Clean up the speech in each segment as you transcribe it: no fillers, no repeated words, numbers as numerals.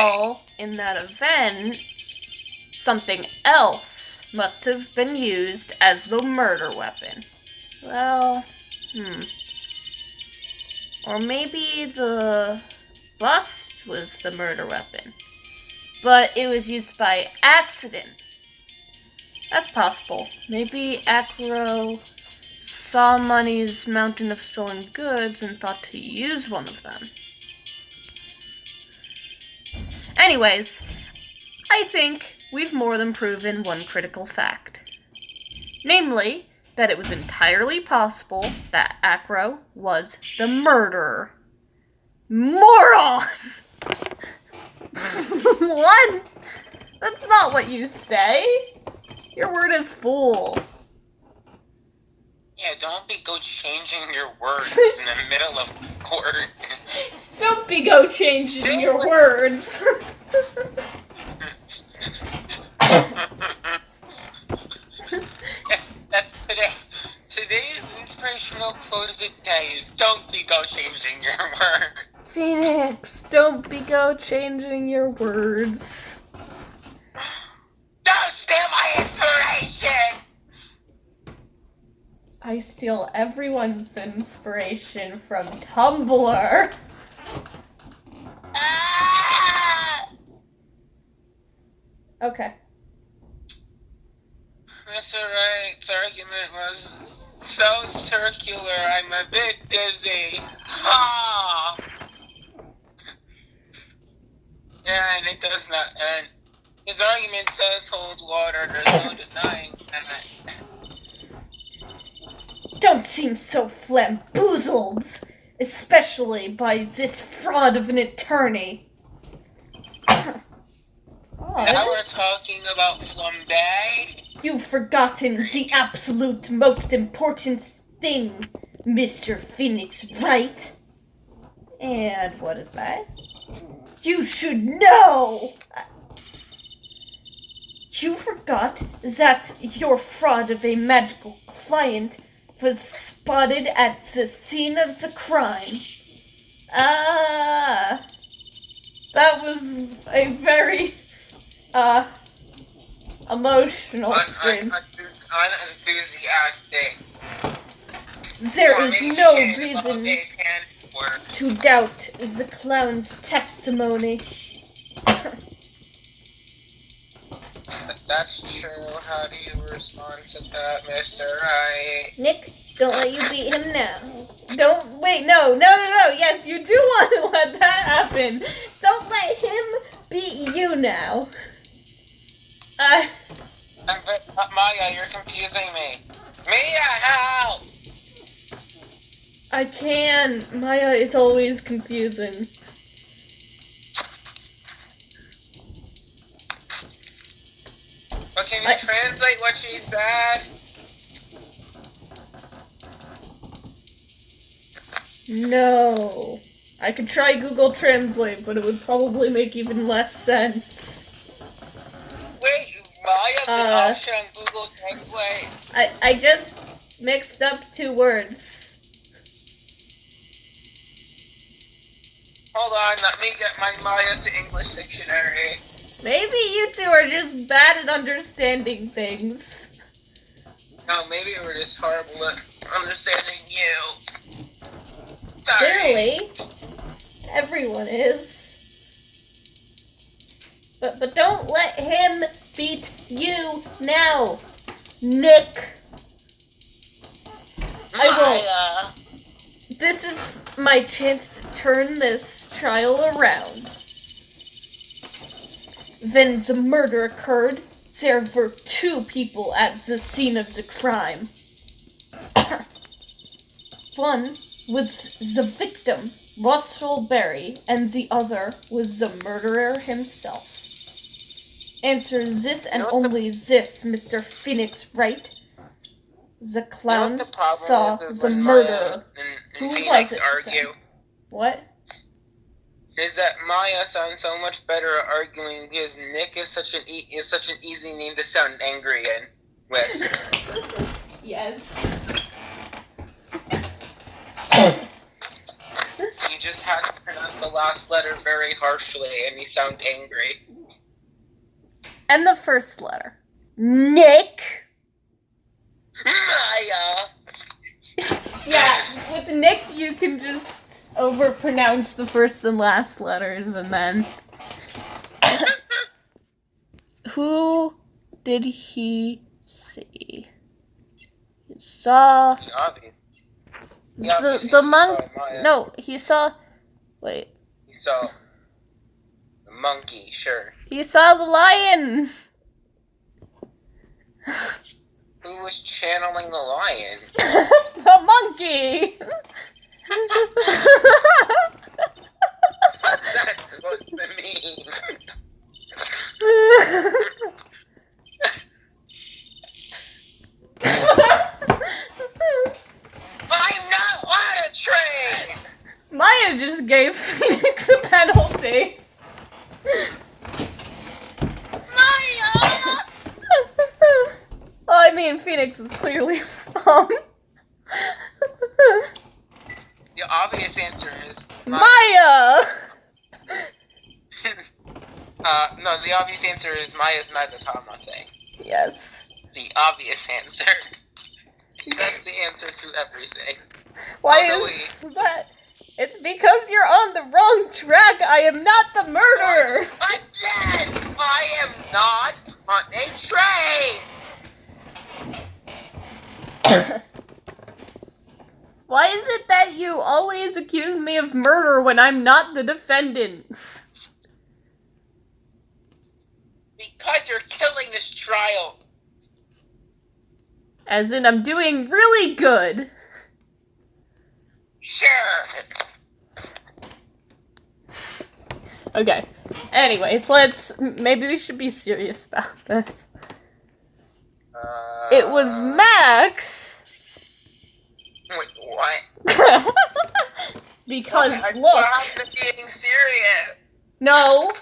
Well, in that event, something else must have been used as the murder weapon. Well, Or maybe the bust was the murder weapon, but it was used by accident. That's possible. Maybe Acro saw Money's mountain of stolen goods and thought to use one of them. Anyways, I think we've more than proven one critical fact. Namely, that it was entirely possible that Acro was the murderer. Moron! What? That's not what you say. Your word is fool. Yeah, don't be changing your words in the middle of court. Don't be changing your words. That's today. Today's inspirational quote of the day is don't be changing your words. Phoenix, don't be changing your words. Don't steal my inspiration! I steal everyone's inspiration from Tumblr. Ah! Okay. Mr. Wright's argument was so circular, I'm a bit dizzy. Ha! And it does not end. His argument does hold water, there's no denying that. Don't seem so flamboozled, especially by this fraud of an attorney. Now we're talking about flambe? You've forgotten the absolute most important thing, Mr. Phoenix Wright. And what is that? You should know! You forgot that your fraud of a magical client was spotted at the scene of the crime. That was a very, emotional scream. Unenthusiastic. There is no reason to doubt the clown's testimony. That's true. How do you respond to that, Mr. Wright? Nick, don't let you beat him now. No. Yes, you do want to let that happen. Don't let him beat you now. Maya, you're confusing me. Mia, help! I can. Maya is always confusing. But can you translate what she said? No. I could try Google Translate, but it would probably make even less sense. Wait, Maya's an option on Google Translate. I just mixed up two words. Hold on, let me get my Maya to English dictionary. Maybe you two are just bad at understanding things. No, maybe we're just horrible at understanding you. Sorry. Clearly, everyone is. But don't let him beat you now, Nick. I won't. This is my chance to turn this trial around. When the murder occurred, there were two people at the scene of the crime. One was the victim, Russell Berry, and the other was the murderer himself. Answer this and only this, Mr. Phoenix Wright. The clown saw the murderer. Who was it? Argue. What? Is that Maya sounds so much better at arguing because Nick is such an easy name to sound angry in with. Yes. You just have to pronounce the last letter very harshly and you sound angry. And the first letter. Nick. Maya. Yeah, with Nick you can just overpronounce the first and last letters and then... Who did he see? He saw... The monk... No, he saw... Wait. He saw the monkey, sure. He saw the lion! Who was channeling the lion? The monkey! What's that supposed to mean? I'm not on a train! Maya just gave Phoenix a penalty. Maya! Well, I mean, Phoenix was clearly wrong. The obvious answer is Maya! No, the obvious answer is Maya's Magatama thing. Yes. The obvious answer. That's the answer to everything. Why is that? It's because you're on the wrong track. I am not the murderer. Again! I am not on a train! Why is it that you always accuse me of murder when I'm not the defendant? Because you're killing this trial. As in, I'm doing really good. Sure. Okay. Anyways, maybe we should be serious about this. It was Max. Wait, what? Because, I look. stopped being serious. No.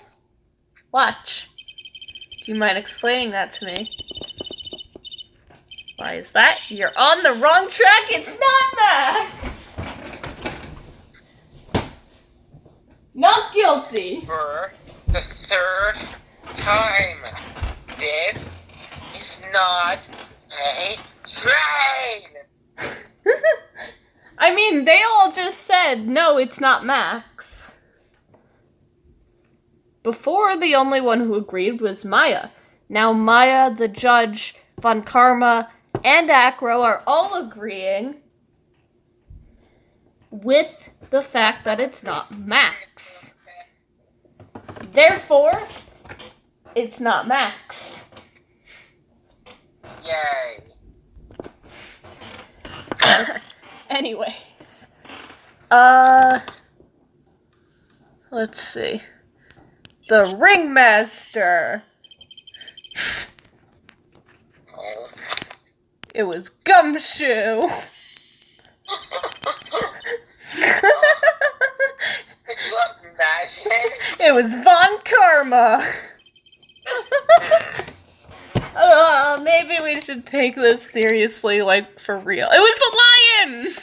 Watch. Do you mind explaining that to me? Why is that? You're on the wrong track. It's not Max. Not guilty. For the third time, this is not a train. I mean, they all just said, no, it's not Max. Before, the only one who agreed was Maya. Now Maya, the judge, Von Karma, and Acro are all agreeing with the fact that it's not Max. Therefore, it's not Max. Yay. Anyways. Let's see. The ringmaster. Oh. It was Gumshoe. Could you imagine? It was Von Karma. Maybe we should take this seriously, like, for real. It was the lion!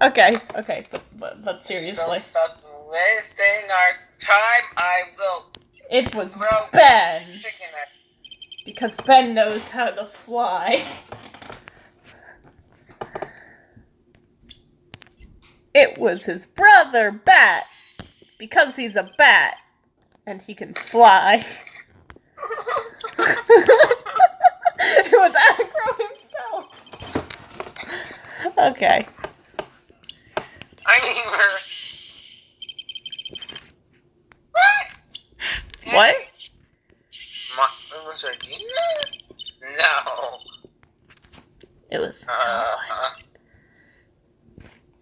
Okay, but seriously. Don't stop wasting our time. I will It was throw Ben. chicken at Because Ben knows how to fly. It was his brother, Bat. Because he's a bat. And he can fly. It was Acro himself. Okay. I mean, What? Was there a demon? No. It was...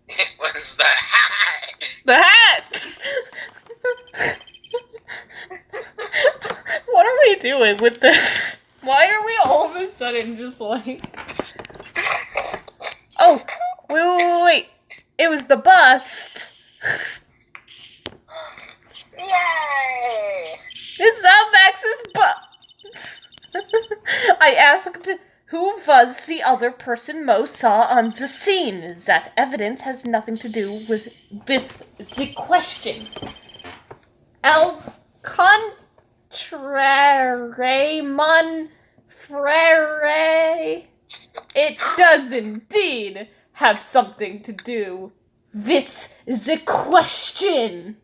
It was the hat. The hat! What are we doing with this? Why are we all of a sudden just like... Oh! Wait. It was the bust. Yay! Is that Max's bust? I asked Who was the other person Mo saw on the scene? That evidence has nothing to do with the question. Al contraire, mon frere, it does indeed have something to do with the question.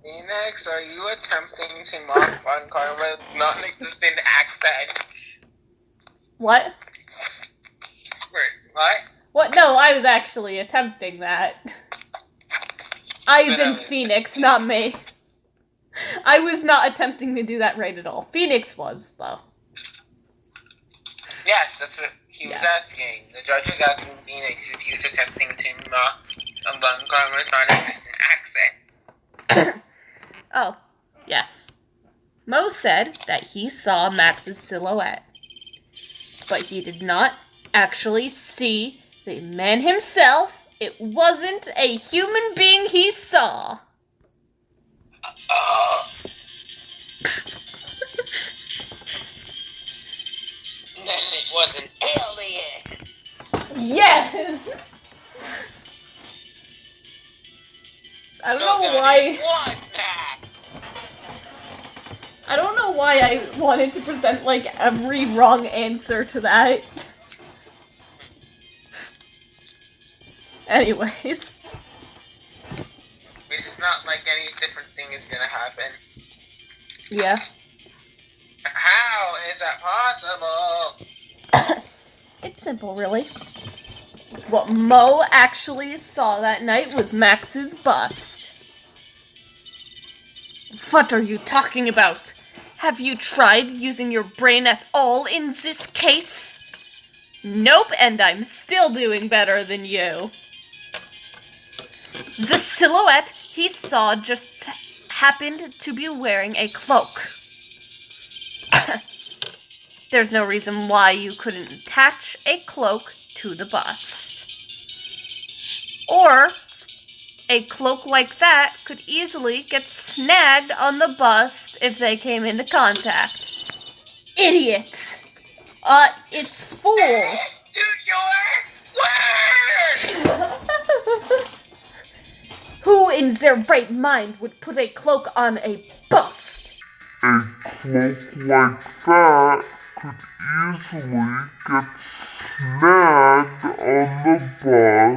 Phoenix, are you attempting to mock Von Karma's non-existent accent? What? Wait, what? What? No, I was actually attempting that. Eyes in Phoenix, not me. I was not attempting to do that right at all. Phoenix was, though. Yes, that's what he was asking. The judge was asking Phoenix if he was attempting to mock Von Karma's non-existent accent. Oh, yes. Mo said that he saw Max's silhouette, but he did not actually see the man himself. It wasn't a human being he saw. Then it was an alien. Yes! I don't know why. I don't know why I wanted to present, like, every wrong answer to that. Anyways. It's not like any different thing is gonna happen. Yeah. How is that possible? It's simple, really. What Mo actually saw that night was Max's bust. What are you talking about? Have you tried using your brain at all in this case? Nope, and I'm still doing better than you. The silhouette he saw just happened to be wearing a cloak. There's no reason why you couldn't attach a cloak to the bust. Or, a cloak like that could easily get snagged on the bust if they came into contact. Idiot! It's fool! Do your words! Who in their right mind would put a cloak on a bust? A cloak like that could easily get snagged on the bus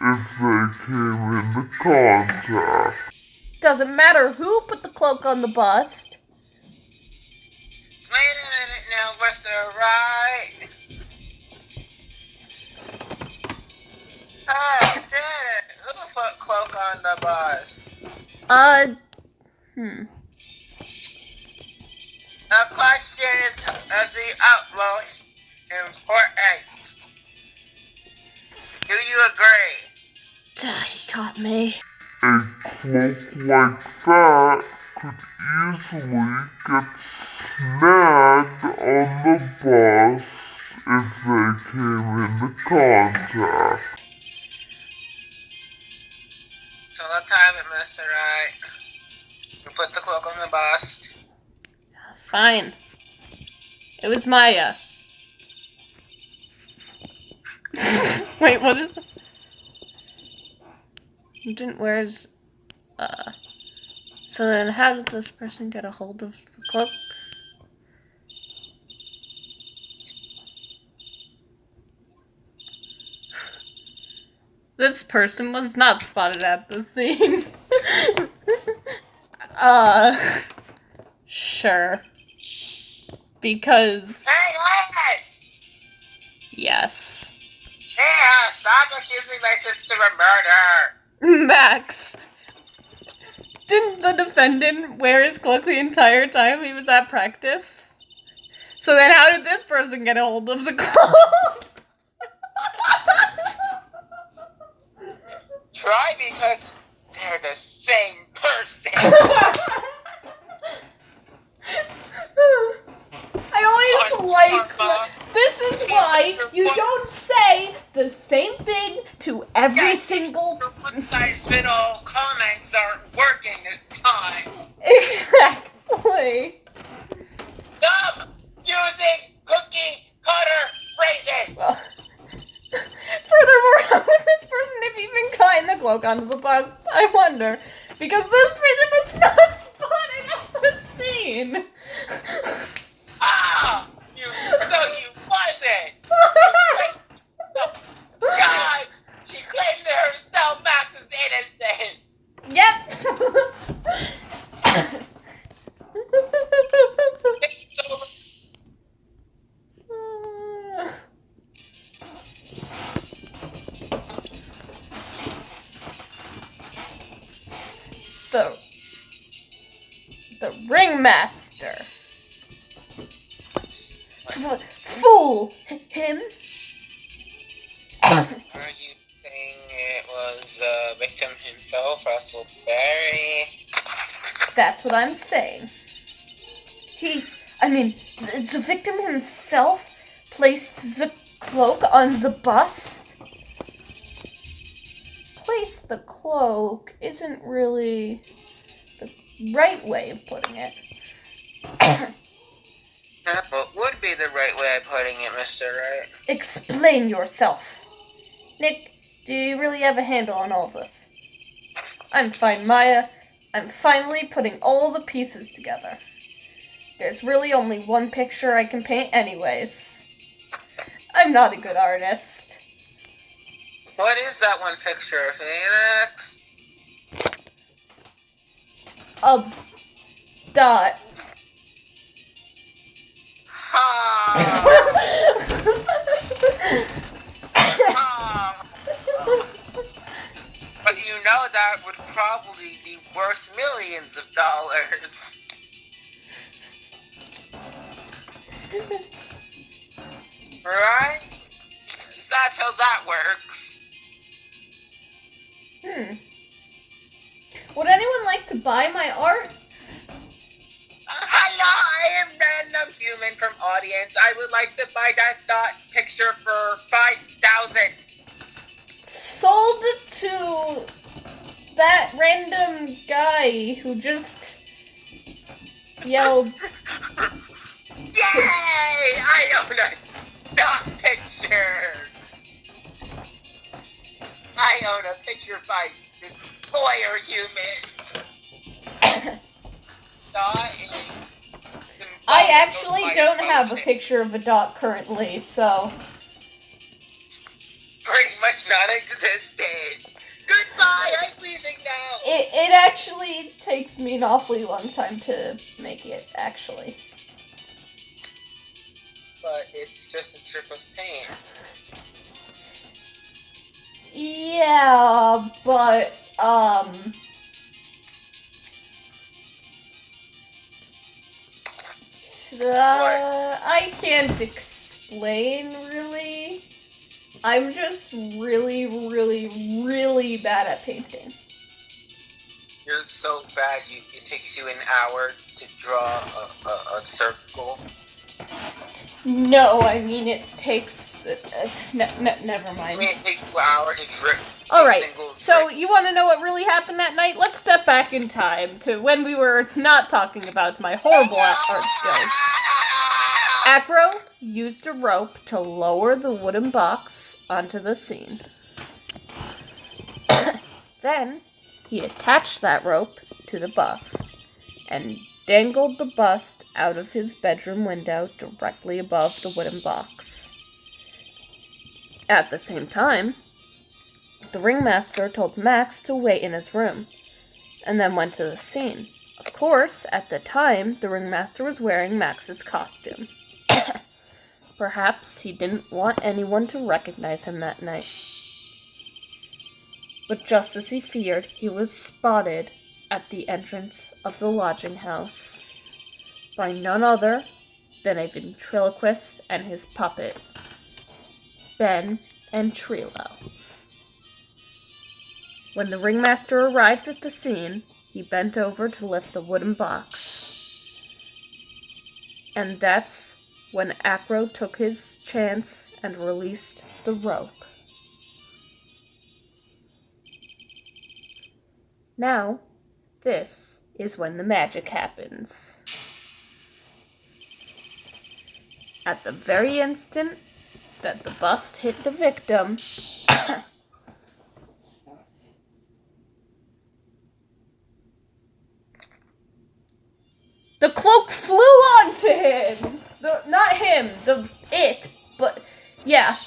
if they came into contact. Doesn't matter who put the cloak on the bust. Wait a minute now, Mr. Wright. Oh, did it? Who put cloak on the bus? The question is of the utmost importance. Do you agree? He got me. A cloak like that could easily get snagged on the bus if they came into contact. So let's have it, Mr. Wright. You put the cloak on the bust. Fine. It was Maya. Wait, what is it? You didn't wear his... So then how did this person get a hold of the cloak? This person was not spotted at the scene. Sure. Because... Hey, listen! Yes. Yeah, stop accusing my sister of murder! Max! Didn't the defendant wear his cloak the entire time he was at practice? So then how did this person get a hold of the cloak? Try because they're the same person! I always like... This is why you don't say the same thing to every single... The one-size-fits-all comments aren't working this time! Exactly! Stop cloak onto the bus? I wonder. Because this person was not spotted at the scene. Ah! You wasn't! God! She claimed to herself Max is innocent! Yep. It's so... The ringmaster. Fool him. Are you saying it was the victim himself, Russell Berry? That's what I'm saying. The victim himself placed the cloak on the bust. Place the cloak isn't really the right way of putting it. What would be the right way of putting it, Mr. Wright? Explain yourself. Nick, do you really have a handle on all this? I'm fine, Maya. I'm finally putting all the pieces together. There's really only one picture I can paint anyways. I'm not a good artist. What is that one picture, Phoenix? A dot. But you know that would probably be worth millions of dollars. Right? That's how that works. Would anyone like to buy my art? Hello, I am random human from audience. I would like to buy that dot picture for 5,000. Sold to that random guy who just yelled. Yay! I own a dot picture. I own a picture by this boy or human. Dot is I actually don't have a picture of a dot currently, so. Pretty much non-existent. Goodbye, I'm leaving now. It actually takes me an awfully long time to make it, actually. But it's just a trip of pain. Yeah, but, I can't explain, really. I'm just really, really, really bad at painting. You're so bad, it takes you an hour to draw a circle. No, I mean it takes... never I mind. mean, it takes you an hour to drip. Alright, so you want to know what really happened that night? Let's step back in time to when we were not talking about my horrible art skills. Acro used a rope to lower the wooden box onto the scene. Then, he attached that rope to the bust and dangled the bust out of his bedroom window directly above the wooden box. At the same time, the ringmaster told Max to wait in his room, and then went to the scene. Of course, at the time, the ringmaster was wearing Max's costume. Perhaps he didn't want anyone to recognize him that night. But just as he feared, he was spotted at the entrance of the lodging house by none other than a ventriloquist and his puppet, Ben and Trilo. When the ringmaster arrived at the scene, he bent over to lift the wooden box. And that's when Acro took his chance and released the rope. Now, this is when the magic happens. At the very instant that the bust hit the victim, The cloak flew onto him. Not him, it, but yeah.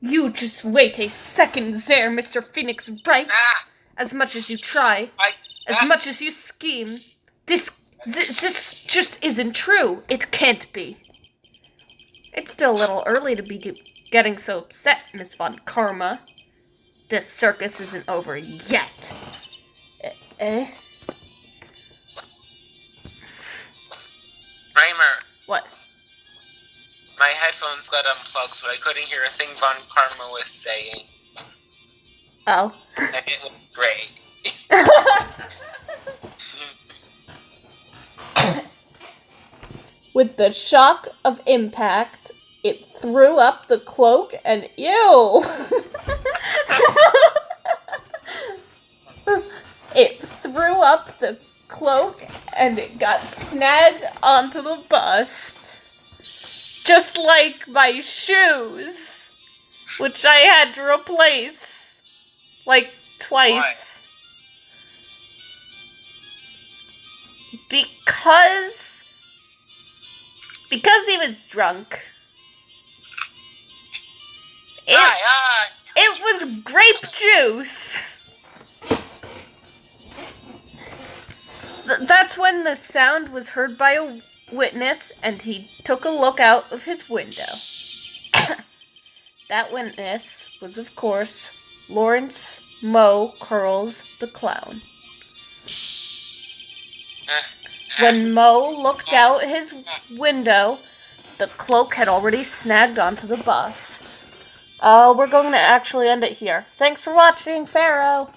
You just wait a second there, Mr. Phoenix Wright. As much as you try, as much as you scheme, this just isn't true. It can't be. It's still a little early to be getting so upset, Miss Von Karma. This circus isn't over yet. Eh? Reimer, What? my headphones got unplugged, so I couldn't hear a thing Von Karma was saying. Oh. And it was great. With the shock of impact, it threw up the cloak and ew! It threw up the cloak and it got snagged onto the bust. Just like my shoes, which I had to replace like twice. Why? Because he was drunk. It was grape juice. That's when the sound was heard by a witness, and he took a look out of his window. That witness was, of course, Lawrence Moe Curls the Clown. When Moe looked out his window, the cloak had already snagged onto the bust. We're going to actually end it here. Thanks for watching, Pharaoh.